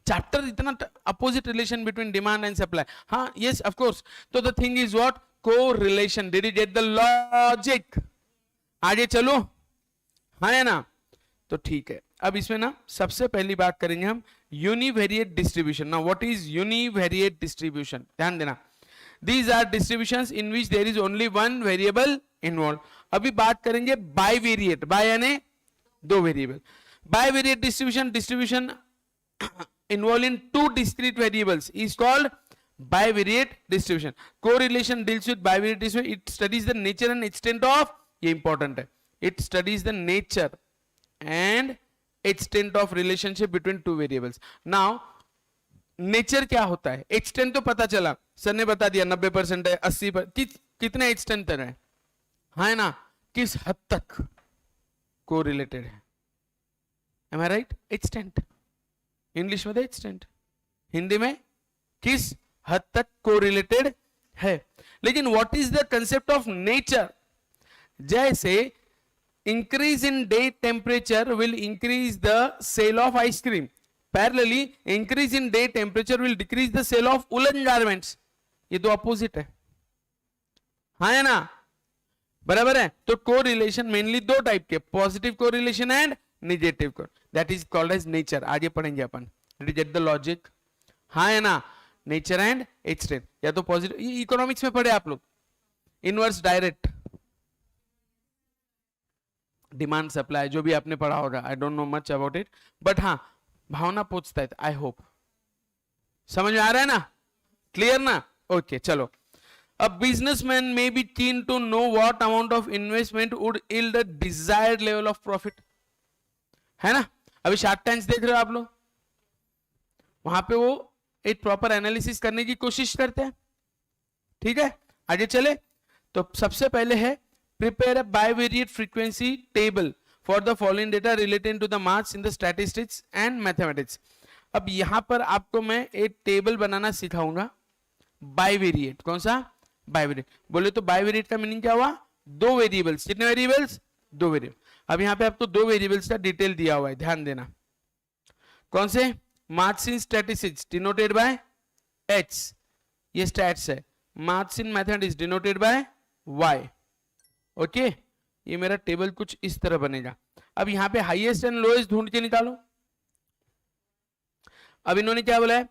चैप्टर इतना opposite relation between demand and supply. हाँ यस ऑफ कोर्स। तो द थिंग इज व्हाट? को relation. Did you get the logic? आगे चलो, हाँ है ना? तो ठीक है, अब इसमें ना सबसे पहली बात करेंगे हम univariate distribution. Now what is univariate distribution? ध्यान देना, these are distributions in which there is only one variable involve. अभी बात करेंगे बाइवेरिएट, बाय यानी दो variable. Bivariate distribution involved in two discrete variables is called bivariate distribution. Correlation deals with bivariate distribution. It studies the nature and extent of, ये important है, it studies the nature and extent of relationship between two variables. Now nature क्या होता है, extent तो पता चला, सर ने बता दिया 90% है, 80%, कितने extent तक है, हाँ है ना? किस हद तक correlated है? M I right? Extent, English मध्ये एक्सटेंट, हिंदी में किस हद तक कोरिलेटेड है. लेकिन what is the concept of nature? जैसे increase in day temperature will increase the sale of ice cream. Parallelly, increase in day temperature will decrease the sale of woolen garments. ये दो अपोजिट है, हाँ है ना? बराबर है. तो कोरिलेशन मेनली दो टाइप के, पॉजिटिव कोरिलेशन एंड नेगेटिव को, that is called as nature. आगे पढ़ेंगे अपन. Did you get the logic? हाँ है ना? नेचर एंड एक्सटेंट, या तो पॉजिटिव, इकोनॉमिक्स में पढ़े आप लोग, इनवर्स डायरेक्ट, डिमांड सप्लाई, जो भी आपने पढ़ा होगा. I don't know much about it, but हाँ भावना पूछता है. आई होप समझ में आ रहा है ना? क्लियर ना? ओके चलो. A businessman may be keen to know what amount of investment would yield the desired level of profit. है ना? अभी शार्क टैंक्स देख रहे हो आप लोग, वहां पे वो एक प्रॉपर एनालिसिस करने की कोशिश करते हैं. ठीक है, आगे चले. तो सबसे पहले है prepare a bivariate frequency table for the following data relating to the maths in the statistics and mathematics. अब यहां पर आपको मैं एक टेबल बनाना सिखाऊंगा. बाइवेरिएट, कौन सा? बाइवेरिएट. बोले तो बाइवेरिएट का मीनिंग क्या हुआ? दो वेरिएबल्स. कितने वेरिएबल्स? दो वेरिएबल. अब यहां पे आपको दो वेरिएबल्स का डिटेल दिया हुआ है, ध्यान देना. कौन से? Maths in statistics denoted by H, ये स्टैट्स है. Maths in mathematics denoted by Y. Okay, ये मेरा टेबल कुछ इस तरह बनेगा. अब यहां पे हाईएस्ट एंड लोएस्ट ढूंढ के निकालो. अब इन्होंने क्या बोला है?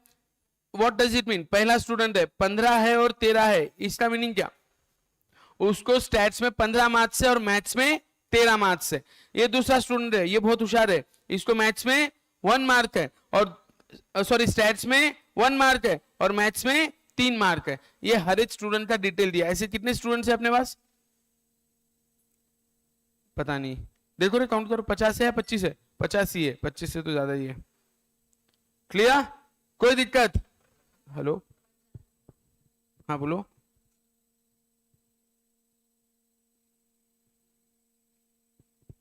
What does it mean? पहला स्टूडेंट है, 15 है और 13 है, इसका मीनिंग क्या? उसको स्टैट्स में 15 मार्क्स है और मैथ्स में 13 मार्क्स है. ये दूसरा स्टूडेंट है, ये बहुत होशियार है, इसको मैथ्स में 1 मार्क है और सॉरी स्टैट्स में 1 मार्क है और मैथ्स में 3 मार्क है. ये हर एक स्टूडेंट का डिटेल दिया. ऐसे कितने स्टूडेंट्स है अपने पास? पता नहीं, देखो रे काउंट करो. 50 है या 25 है? 50 ही है. 25 से तो ज्यादा ही है. क्लियर? कोई दिक्कत? हेलो, हाँ बोलो.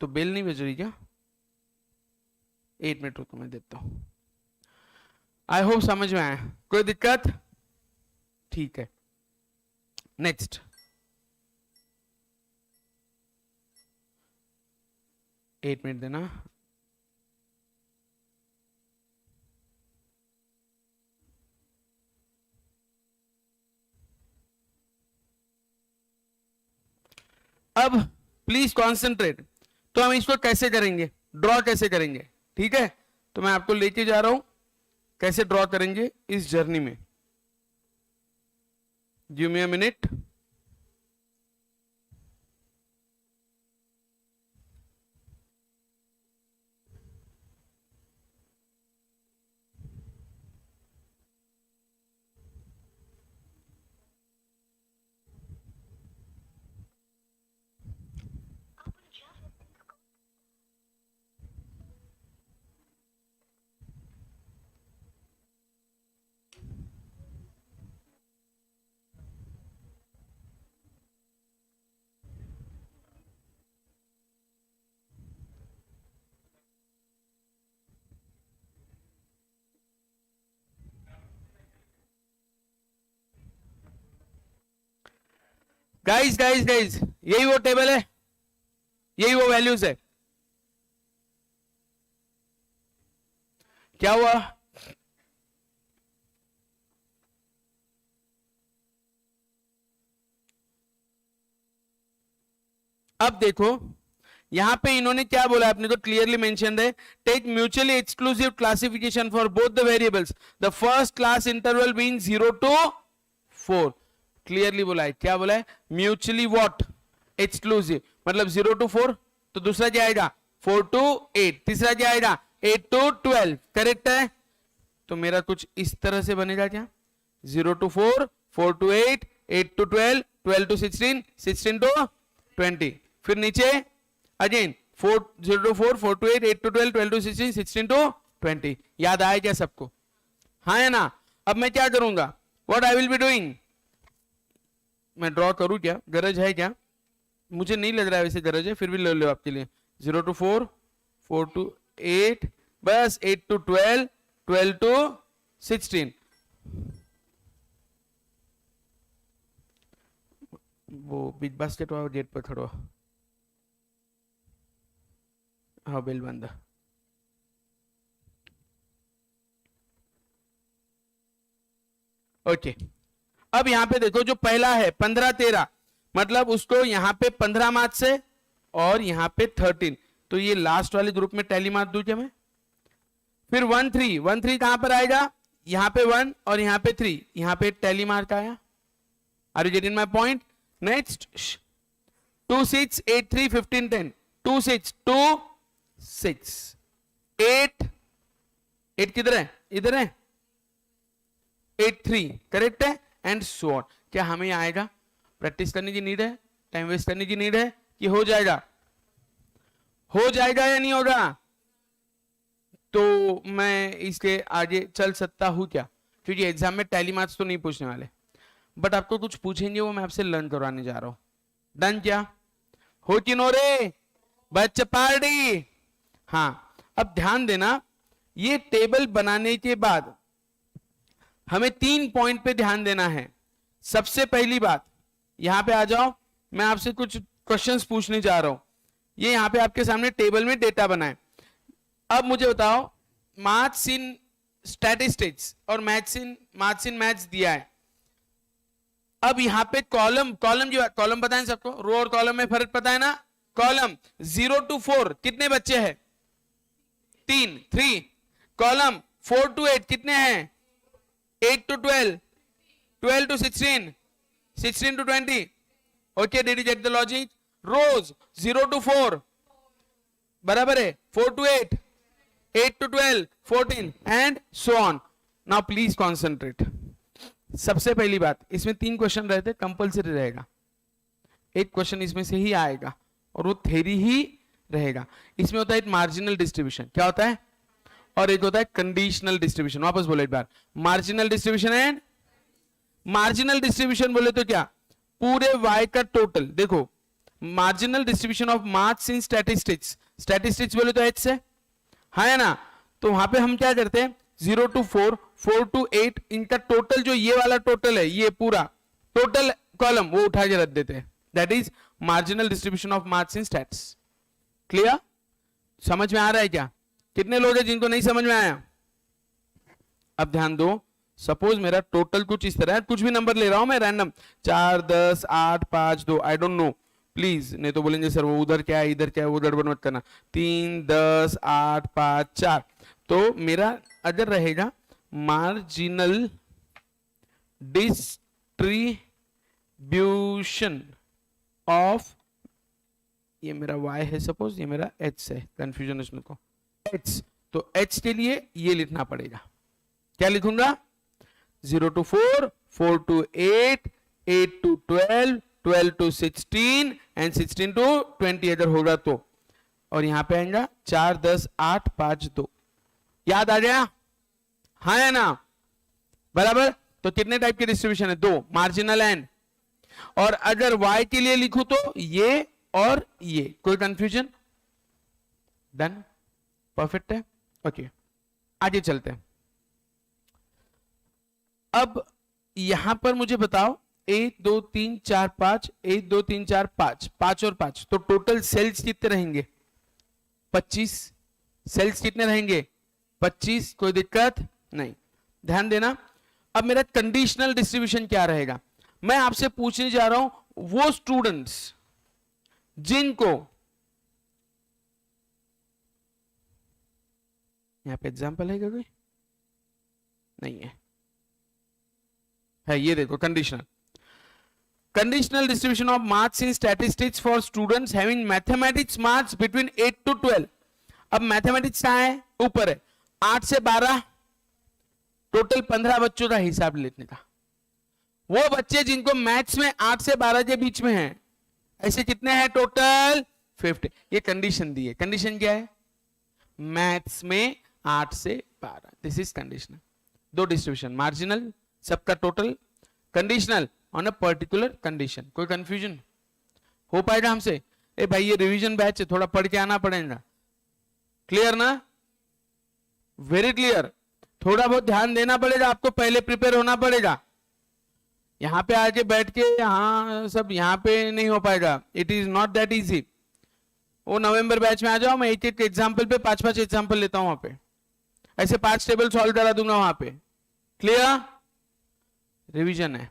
तो बेल नहीं बज रही क्या? 1 मिनट रुको, मैं देता हूं. आई होप समझ में आया. कोई दिक्कत? ठीक है, नेक्स्ट. 8 मिनट देना. अब प्लीज कॉन्सेंट्रेट. तो हम इसको कैसे करेंगे, ड्रॉ कैसे करेंगे? ठीक है, तो मैं आपको लेके जा रहा हूं कैसे ड्रॉ करेंगे इस जर्नी में. Give me a minute. Guys guys guys, यही वो टेबल है, यही वो वैल्यूज है. क्या हुआ? अब देखो यहां पे इन्होंने क्या बोला, आपने तो क्लियरली मेंशन है. Take mutually exclusive classification for both the variables, the first class interval being 0 to 4. Clearly बोला है. क्या बोला है? Mutually what? एक्सक्लूसिव. मतलब 0 to 4, तो दूसरा क्या आएगा? 4 to 8. तीसरा क्या आएगा? 8 to 12. करेक्ट है? तो मेरा कुछ इस तरह से बनेगा क्या? 0 to 4, 4 to 8, 8 to 12, 12 to 16, 16 to 20. फिर नीचे again 4, 0 to 4, 4 to 8, 8 to 12, 12 to 16, 16 to 20. याद आया क्या सबको? हाँ है ना? अब मैं क्या करूंगा? What I will be doing? मैं ड्रॉ करूं क्या? गरज है क्या? मुझे नहीं लग रहा है वैसे गरज है, फिर भी ले लो आपके लिए. 0 to 4, 4 to 8, बस 8 to 12, 12 to 16. वो बिग बास्केट वाला गेट पर खड़ो. हाँ बेल बंद. ओके अब यहां पे देखो जो पहला है 15 13, मतलब उसको यहां पे 15 मार्च से और यहां पे 13, तो ये लास्ट वाले ग्रुप में टैली मार दूं क्या मैं. फिर 1 3, 1 3 कहां पर आएगा, यहां पे 1 और यहां पे 3, यहां पे टैली मार का आया. Are you getting my point. Next 2 6 8 3 15 10, 2 6 2 6 8 8 किधर है, इधर है, 8 3 करेक्ट है, एंड सो ऑन. क्या हमें आएगा, प्रैक्टिस करने की नीड है, टाइम वेस्ट करने की नीड है कि हो जाएगा, हो जाएगा या नहीं होगा. तो मैं इसके आगे चल सकता हूं क्या, क्योंकि एग्जाम में टैली मार्क्स तो नहीं पूछने वाले, बट आपको कुछ पूछेंगे वो मैं आपसे लर्न करवाने जा रहा हूं. डन क्या, हो कि नो रे बच्चे पार्टी. हाँ अब ध्यान देना, ये टेबल बनाने के बाद हमें 3 पॉइंट पे ध्यान देना है. सबसे पहली बात, यहां पे आ जाओ, मैं आपसे कुछ क्वेश्चंस पूछने जा रहा हूं. ये यहां पे आपके सामने टेबल में डेटा बनाए. अब मुझे बताओ, मार्क्स इन स्टैटिस्टिक्स और मार्क्स इन मैथ्स दिया है. अब यहां पे कॉलम जो कॉलम पता है सबको, रो और कॉलम में फर्क पता है ना. कॉलम 0 to 4 कितने बच्चे हैं, 3. कॉलम 4 to 8 कितने हैं, 8 to 12, 12 to 16, 16 to 20. Okay, did you get the logic? Rows 0 to 4 बराबर है 4 to 8, 8 to 12, 14 and so on. Now please concentrate. सबसे पहली बात, इसमें 3 क्वेश्चन रहते, कंपलसरी रहेगा. एक क्वेश्चन इसमें से ही आएगा और वो थ्योरी ही रहेगा. इसमें होता है मार्जिनल डिस्ट्रीब्यूशन. क्या होता है, और एक होता है कंडीशनल डिस्ट्रीब्यूशन. वापस बोलो एक बार, marginal distribution and marginal distribution बोले तो क्या, पूरे y का टोटल. देखो marginal distribution of marks in statistics, statistics बोले तो h से, है ना. तो वहां पे हम क्या करते हैं, 0 to 4, 4 to 8, इनका टोटल जो ये वाला टोटल है, ये पूरा टोटल कॉलम वो उठा के रख देते हैं. That is marginal distribution of marks in stats. Clear, समझ में आ रहा है क्या. कितने लोग हैं जिनको नहीं समझ में आया. अब ध्यान दो, सपोज मेरा टोटल कुछ इस तरह है, कुछ भी नंबर ले रहा हूं मैं random, 4 10 8 5 2, I don't know, please नहीं तो बोलेंगे सर वो उधर क्या है इधर क्या है, वो गड़बड़ मत करना. 3 10 8 5 4, तो मेरा अगर रहेगा मार्जिनल डिस्ट्रीब्यूशन ऑफ, ये मेरा y है सपोज, ये मेरा h है, कंफ्यूजन इसमें को h, तो h के लिए ये लिखना पड़ेगा. क्या लिखूंगा, 0 to 4, 4 to 8, 8 to 12, 12 to 16 and 16 to 20 अगर होगा तो, और यहां पे आएगा 4 10 8 5 2. याद आ गया, हाँ है ना, बराबर. तो कितने टाइप के डिस्ट्रीब्यूशन है, 2, मार्जिनल एंड, और अगर y के लिए लिखूं तो ये और ये. कोई कंफ्यूजन, डन, परफेक्ट है. ओके आगे चलते हैं. अब यहां पर मुझे बताओ 1 2 3 4 5, 1 2 3 4 5, 5 और 5, तो टोटल सेल्स कितने रहेंगे, 25. सेल्स कितने रहेंगे, 25. कोई दिक्कत नहीं, ध्यान देना. अब मेरा कंडीशनल डिस्ट्रीब्यूशन क्या रहेगा, मैं आपसे पूछने जा रहा हूं वो स्टूडेंट्स जिनको, यहां पे एग्जांपल है क्या कोई, नहीं है, ये देखो conditional distribution of marks in statistics for students having mathematics marks between 8 to 12. अब मैथमेटिक्स कहां है, ऊपर है, 8 से 12, टोटल 15 बच्चों का हिसाब लेने का. वो बच्चे जिनको मैथ्स में 8 से 12 के बीच में है, ऐसे कितने हैं टोटल, 50. ये कंडीशन दी है. कंडीशन क्या है, मैथ्स में 8 से 12, this is conditional. 2 distribution, marginal सबका total, conditional on a particular condition. कोई कंफ्यूजन हो पाएगा हमसे, ए भाई ये रिवीजन बैच है, थोड़ा पढ़ के आना पड़ेगा. क्लियर ना, वेरी क्लियर। थोड़ा बहुत ध्यान देना पड़ेगा आपको, पहले प्रिपेयर होना पड़ेगा। यहां पे आके बैठ के यहाँ सब यहाँ पे नहीं हो पाएगा, it is not that easy. वो नवंबर बैच में आ जाओ, मैं एक एक एग्जाम्पल पे 5-5 एग्जाम्पल लेता हूं वहां पे, ऐसे 5 टेबल सॉल्व करा दूंगा वहां पे। क्लियर? रिवीजन है,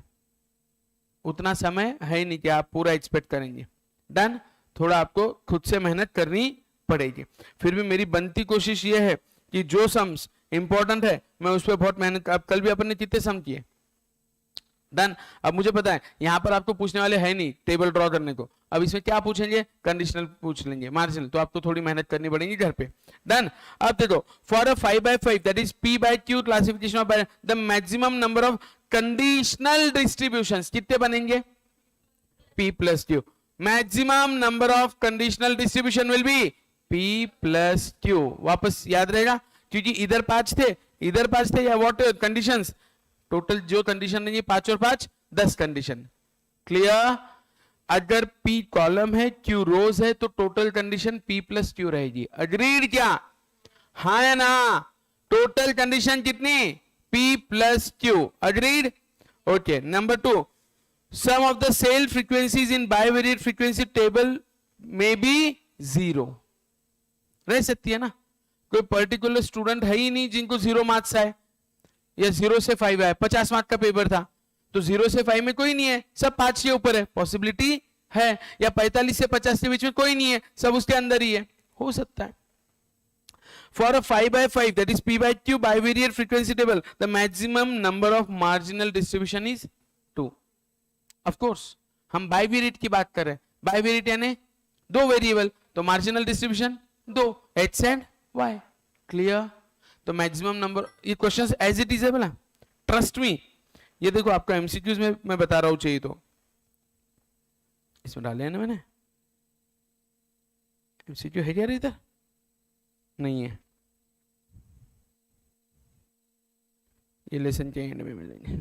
उतना समय है नहीं कि आप पूरा एक्सपेक्ट करेंगे। डन? थोड़ा आपको खुद से मेहनत करनी पड़ेगी। फिर भी मेरी बनती कोशिश ये है कि जो सम्स इंपॉर्टेंट है मैं उस पर बहुत मेहनत। अब कल भी अपन ने कितने सम किए? डन। अब मुझे पता है यहां पर आपको पूछने वाले है नहीं टेबल ड्रॉ करने को, अब इसमें क्या पूछेंगे? कंडीशनल पूछ लेंगे, मार्जिनल, तो आपको थोड़ी मेहनत करनी पड़ेगी घर पे। डन। अब देखो, for a 5x5 that is p by q classification of the maximum number of conditional distributions कितने बनेंगे? p plus q। Maximum number of conditional distribution will be p plus q। वापस याद रहेगा, क्योंकि इधर 5 थे, इधर 5 थे, या व्हाट कंडीशंस? टोटल जो कंडीशन नहीं है 5 और 5 10 कंडीशन। क्लियर? अगर P कॉलम है Q रोज है तो total condition P plus Q रहेगी। अग्रीड क्या? हाँ या ना? टोटल कंडीशन कितनी? P plus Q। Agreed? Okay. Number 2, sum of the cell frequencies in bivariate frequency table में बी 0 रह सकती है ना। कोई पर्टिकुलर स्टूडेंट है ही नहीं जिनको 0 मार्क्स आए, या 0 से 5 आए। 50 मार्क का पेपर था तो 0 से 5 में कोई नहीं है, सब 5 के ऊपर है, पॉसिबिलिटी है। या 45 से 50 के बीच में कोई नहीं है, सब उसके अंदर ही है, हो सकता है। For a 5x5 that is p by q bivariate frequency table the maximum number of marginal distribution is 2। Of course हम बाइवेरिएट की बात कर रहे हैं, बाइवेरिएट यानी 2 वेरिएबल, तो marginal distribution 2, x and y। Clear? तो मैक्सिमम नंबर, ये क्वेश्चंस एज इट इज है बोला, ट्रस्ट मी। ये देखो आपका एमसीक्यूज में मैं बता रहा हूं, चाहिए तो इसमें डाले हैं ना मैंने। एमसीक्यू है क्या इधर? नहीं है, ये लेसन के एंड में मिलेंगे।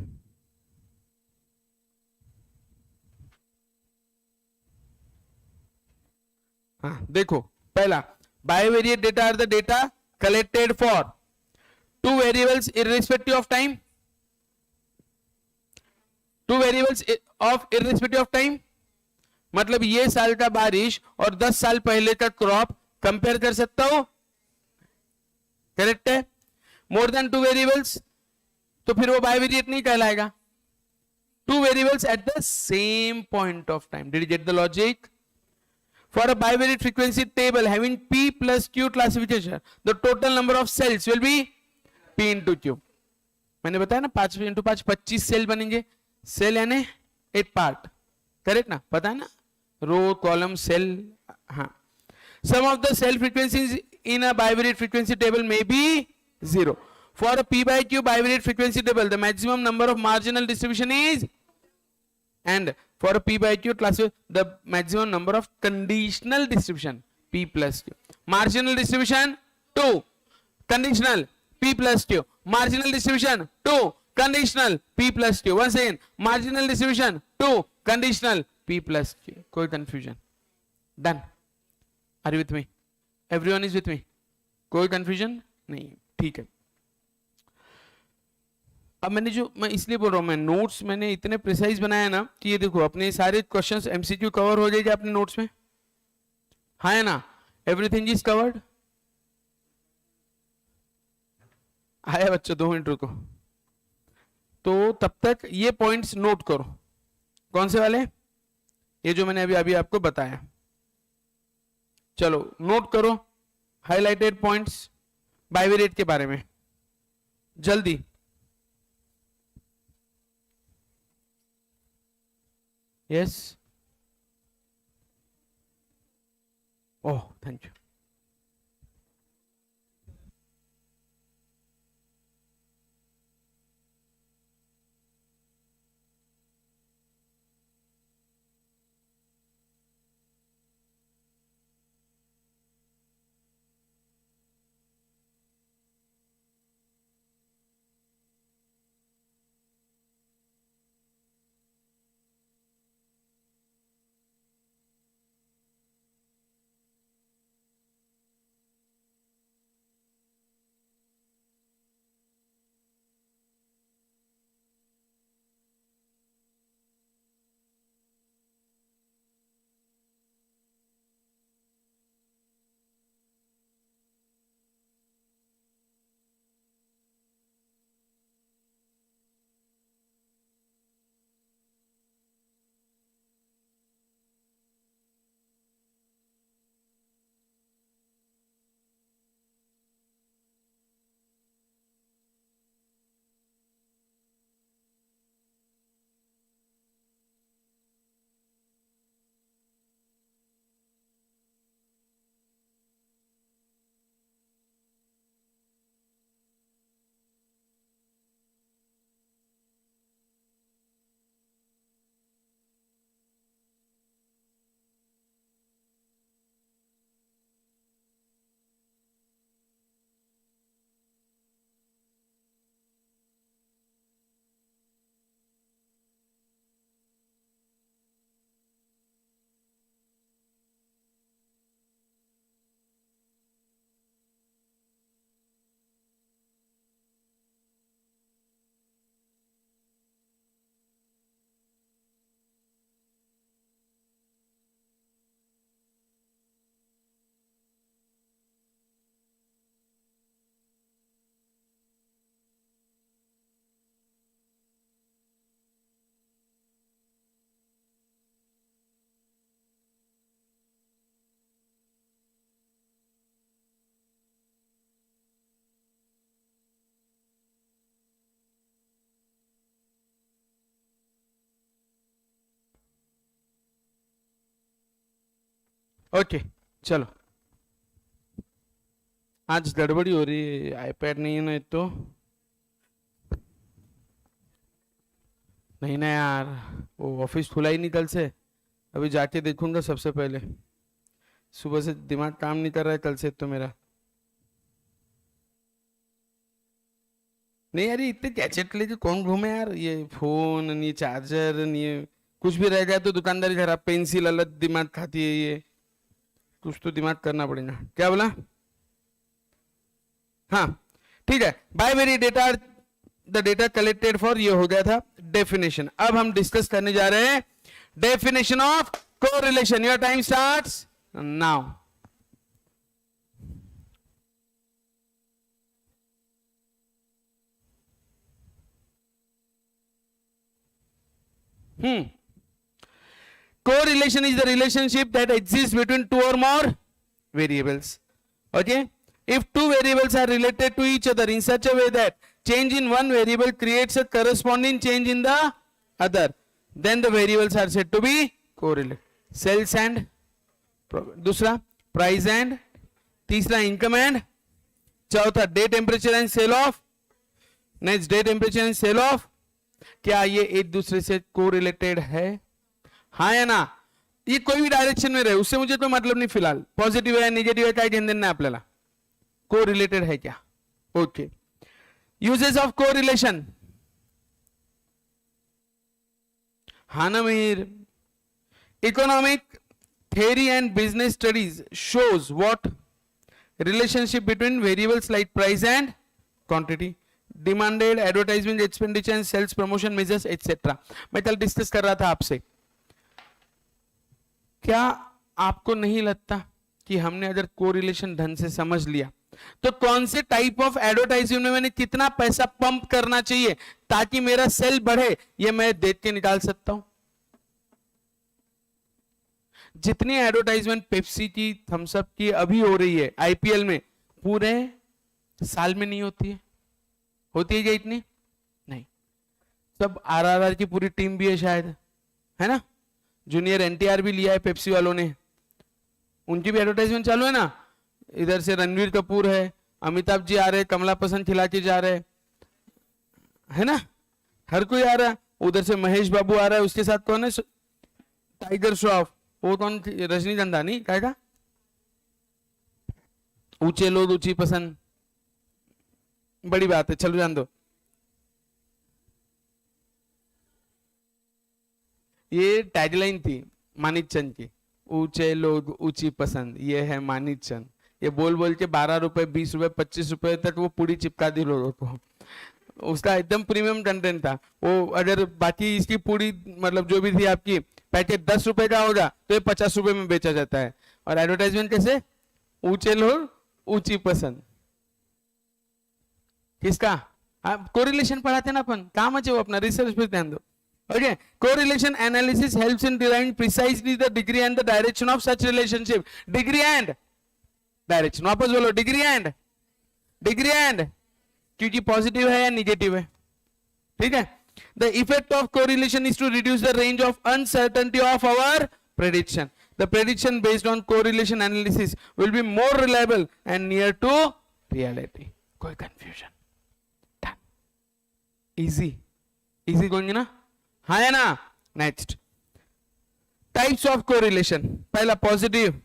हाँ देखो, पहला, bivariate data are the data collected for 2 variables irrespective of time, 2 variables of irrespective of time, मतलब ये साल का बारिश और 10 साल पहले का क्रॉप कंपेयर कर सकता हो, करेक्ट है? मोर देन 2 वेरिएबल्स तो फिर वो बाइवेरिएट नहीं कहलाएगा। 2 variables at the same point of time. Did you get the logic? For a bivariate frequency table having p plus q classification the total number of cells will be p into q। मैंने बताया ना 5 into 5 25 सेल बनेंगे। सेल यानी एक पार्ट, करेक्ट ना? पता है ना, रो कॉलम सेल। हाँ, sum of the cell frequencies in a bivariate frequency table में B 0। For a p by q bivariate frequency table the maximum number of marginal distribution is, and for a p by q class the maximum number of conditional distribution p plus q। marginal distribution 2, conditional p plus q, marginal distribution 2, conditional p plus q। once again, marginal distribution 2, conditional p plus q। कोई confusion? done? are you with me? everyone is with me? कोई confusion नहीं? ठीक है। अब मैंने जो, मैं इसलिए बोल रहा हूं, मैं नोट्स मैंने इतने प्रिसाइज बनाया ना कि ये देखो अपने सारे क्वेश्चंस एमसीक्यू कवर हो जाएगा अपने नोट्स में, हाँ है ना? Everything is covered. आया बच्चों? 2 मिनट रुको। तो तब तक ये पॉइंट्स नोट करो। कौन से वाले? ये जो मैंने अभी अभी आपको बताया, चलो नोट करो हाइलाइटेड पॉइंट्स बाइवेरिएट के बारे में जल्दी। Yes. Oh, thank you. Okay चलो, आज गड़बड़ी हो रही है, आईपैड नहीं है ना तो नहीं ना यार, वो ऑफिस खुला ही नहीं कल से, अभी जाके देखूंगा सबसे पहले। सुबह से दिमाग काम नहीं कर रहा है कल से तो मेरा। नहीं यार, ये इतने गैजेट लेके कौन घूमे यार, ये फोन नहीं चार्जर नहीं, कुछ भी रह जाए तो दुकानदारी खराब, पेंसिल अलग दिमाग खाती है ये, कुछ तो दिमाग करना पड़ेगा। क्या बोला? हाँ ठीक है, bivariate data the data collected for, ये हो गया था डेफिनेशन। अब हम डिस्कस करने जा रहे हैं definition of correlation. Your time starts now. Correlation is the relationship that exists between two or more variables. Okay? If two variables are related to each other in such a way that change in one variable creates a corresponding change in the other, then the variables are said to be correlated. Sales and दूसरा price and, तीसरा income and, चौथा day temperature and sale of, next day temperature and sale of. क्या ये एक दूसरे से कोरिलेटेड है? हाँ या ना? ये कोई भी डायरेक्शन में रहे उससे मुझे तो मतलब नहीं, फिलहाल पॉजिटिव है नेगेटिव है काय ध्यान देना आपल्याला, कोरिलेटेड है क्या? Okay, uses of correlation. हाँ ना Mir, economic theory and business studies shows what relationship between variables like price and quantity, demanded, advertisement, expenditure and sales promotion measures etc. मैं कल डिस्कस कर रहा था आपसे, क्या आपको नहीं लगता कि हमने अगर कोरिलेशन ढंग से समझ लिया तो कौन से टाइप ऑफ एडवर्टाइजमेंट में मैंने कितना पैसा पंप करना चाहिए ताकि मेरा सेल बढ़े, ये मैं देख के निकाल सकता हूं. जितनी एडवर्टाइजमेंट पेप्सी की, थम्सअप की अभी हो रही है आईपीएल में, पूरे साल में नहीं होती है. होती है क्या इतनी? नहीं. सब आरआरआर की पूरी टीम भी है शायद, है ना? जूनियर एनटीआर भी लिया है पेप्सी वालों ने, उनकी भी एडवर्टाइजमेंट चालू है ना. इधर से रणवीर कपूर है, अमिताभ जी आ रहे, कमला पसंद खिला के जा रहे, है ना? हर कोई आ रहा है. उधर से महेश बाबू आ रहा है, उसके साथ कौन है? टाइगर श्रॉफ. वो कौन? रजनीगंधा नहीं, क्या था? ऊंचे लोग ऊंची पसंद. बड़ी बात है, चलो जान दो. ये टैगलाइन थी मानिक चंद की, ऊंचे लोग ऊंची पसंद, ये है मानिक चंद. ये बोल बोल के 12 रुपए 20 रुपए 25 रुपए तक वो पूरी चिपका दी लोगों को. उसका एकदम प्रीमियम कंटेंट था वो. अगर बाकी इसकी पूरी मतलब जो भी थी आपकी पैकेट 10 रुपए का होगा तो ये 50 रुपए में बेचा जाता है. और एडवर्टाइजमेंट कैसे? ऊंचे लोग ऊंची पसंद. किसका? आप कोरिलेशन पढ़ाते ना अपन, काम है वो अपना, रिसर्च पे ध्यान दो. Okay, correlation analysis helps in deriving precisely the degree and the direction of such relationship. Degree and direction. वापस बोलो, degree and, क्योंकि पॉजिटिव है या निगेटिव है. ठीक है. The effect of correlation is to reduce the range of uncertainty of our prediction. The prediction based on correlation analysis will be more reliable and near to reality. कोई confusion? Done. Easy going ना? हाँ है ना? Next, types of correlation. पहला पॉजिटिव.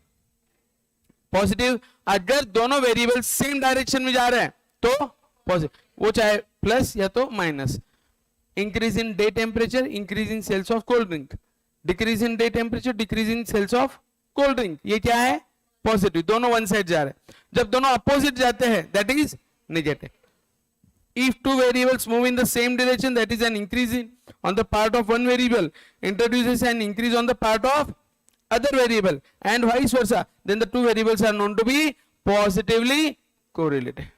अगर दोनों वेरिएबल सेम डायरेक्शन में जा रहे हैं तो पॉजिटिव, वो चाहे प्लस या तो minus. Increase in day temperature, increase in sales of cold drink. Decrease in day temperature, decrease in sales of cold drink. ये क्या है? पॉजिटिव. दोनों वन साइड जा रहे हैं. जब दोनों अपोजिट जाते हैं that is negative. If two variables move in the same direction, that is an increase on the part of one variable introduces an increase on the part of other variable, and vice versa, then the two variables are known to be positively correlated.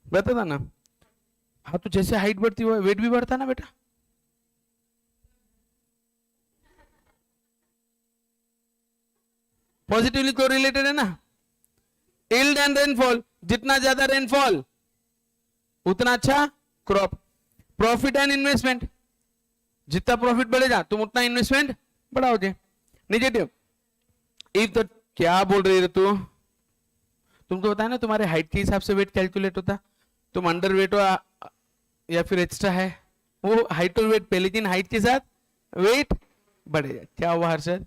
बता था ना? हाँ, तो जैसे हाइट बढ़ती है वेट भी बढ़ता ना बेटा. पॉजिटिवली कोरिलेटेड है ना. Yield and rainfall, जितना ज्यादा रेनफॉल उतना अच्छा क्रॉप. प्रॉफिट एंड इन्वेस्टमेंट, जितना प्रॉफिट बढ़ेगा तुम उतना इन्वेस्टमेंट बढ़ाओगे। नेगेटिव इफ द, क्या बोल रही है तू, तुमको बताया ना तुम्हारे हाइट के हिसाब से वेट कैलकुलेट होता, तुम अंडर वेट हो या फिर एक्स्ट्रा है, वो हाइट और वेट पे, लेकिन हाइट के साथ वेट बढ़ेगा। क्या हुआ हर्षद?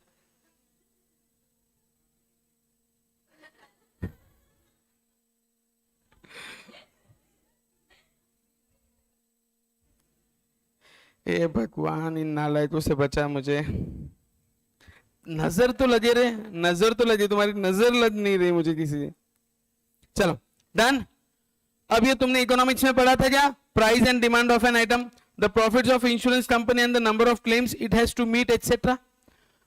ए भगवान, इन नालायकों से बचा मुझे। नजर तो लगे रे, नजर तो लगे, तुम्हारी नजर लग नहीं रही मुझे किसी से। चलो डन। अब ये तुमने इकोनॉमिक्स में पढ़ा था क्या? Price and demand of an item, the profits of insurance company and the number of claims it has to meet etcetera.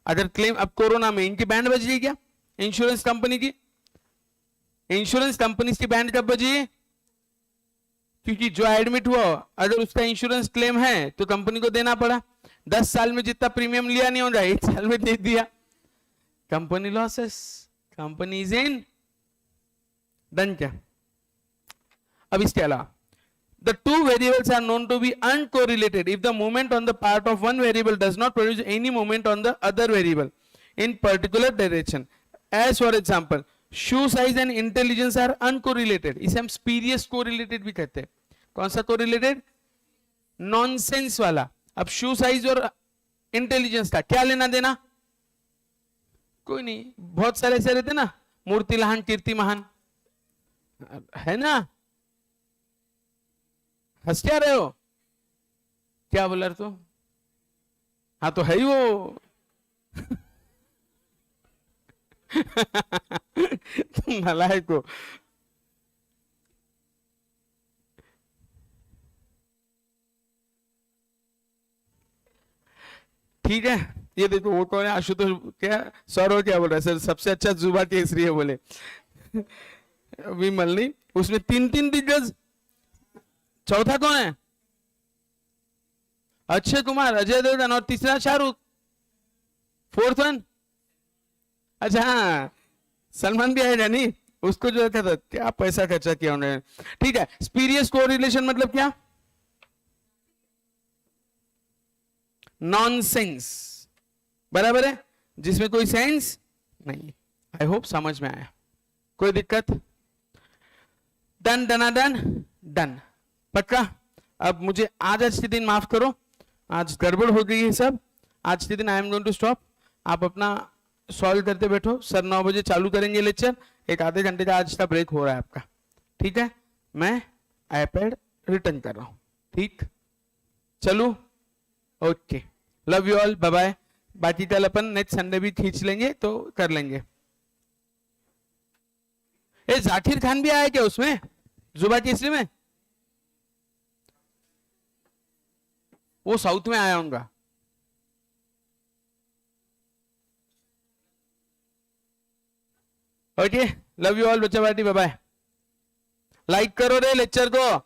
अगर क्लेम, अब कोरोना में इनकी बैंड बज गई क्या? इंश्योरेंस कंपनी की, इंश्योरेंस कंपनी की बैंड कब बजी? क्योंकि जो एडमिट हुआ अगर उसका इंश्योरेंस क्लेम है तो कंपनी को देना पड़ा। 10 साल में जितना प्रीमियम लिया नहीं होगा 1 साल में दे दिया, company losses, company is in. Done क्या? अब इसके अलावा the two variables are known to be uncorrelated if the movement on the part of one variable does not produce any movement on the other variable in particular direction. As for example, shoe size and intelligence are uncorrelated. इसे हम spurious correlated भी कहते हैं। कौन सा correlated? नॉनसेंस वाला। अब शू साइज और इंटेलिजेंस का क्या लेना देना? कोई नहीं। बहुत सारे ऐसे रहते ना, मूर्ति लहान कीर्ति महान, है ना? हंस क्या रहे हो? क्या बोला तू? हाँ तो है ही वो। तुम नालायक हो। ठीक है, ये देखो वो कौन है? आशुतोष, क्या सौरव क्या बोल रहा है? सर सबसे अच्छा जुबा केसरी है बोले। विमल नहीं, उसमें 3 दिग्गज। चौथा कौन है? अक्षय कुमार, अजय देवगन, और तीसरा शाहरुख। फोर्थ वन, अच्छा हाँ सलमान भी आएगा नहीं, उसको जो था क्या पैसा खर्चा किया उन्होंने। ठीक है, स्पीरियस कोरिलेशन मतलब क्या? नॉनसेंस, बराबर है, जिसमें कोई सेंस नहीं। आई होप समझ में आया, कोई दिक्कत? डन डनाडन डन, पक्का। अब मुझे आज के दिन माफ करो, आज गड़बड़ हो गई है सब। आज के दिन I am going to stop. आप अपना सॉल्व करते बैठो, सर 9 बजे चालू करेंगे लेक्चर, एक आधे घंटे का आज का ब्रेक हो रहा है आपका, ठीक है? मैं आईपैड रिटर्न कर रहा हूं, ठीक? चलो okay, love you all, bye bye. बाकी कल अपन नेक्स्ट संडे भी खींच लेंगे तो कर लेंगे। ए जाकिर खान भी आया क्या उसमें, जुबा केसरी में? वो साउथ में आया उनका। ओके, लव यू ऑल बच्चा, बाय बाय। लाइक करो रे लेक्चर को।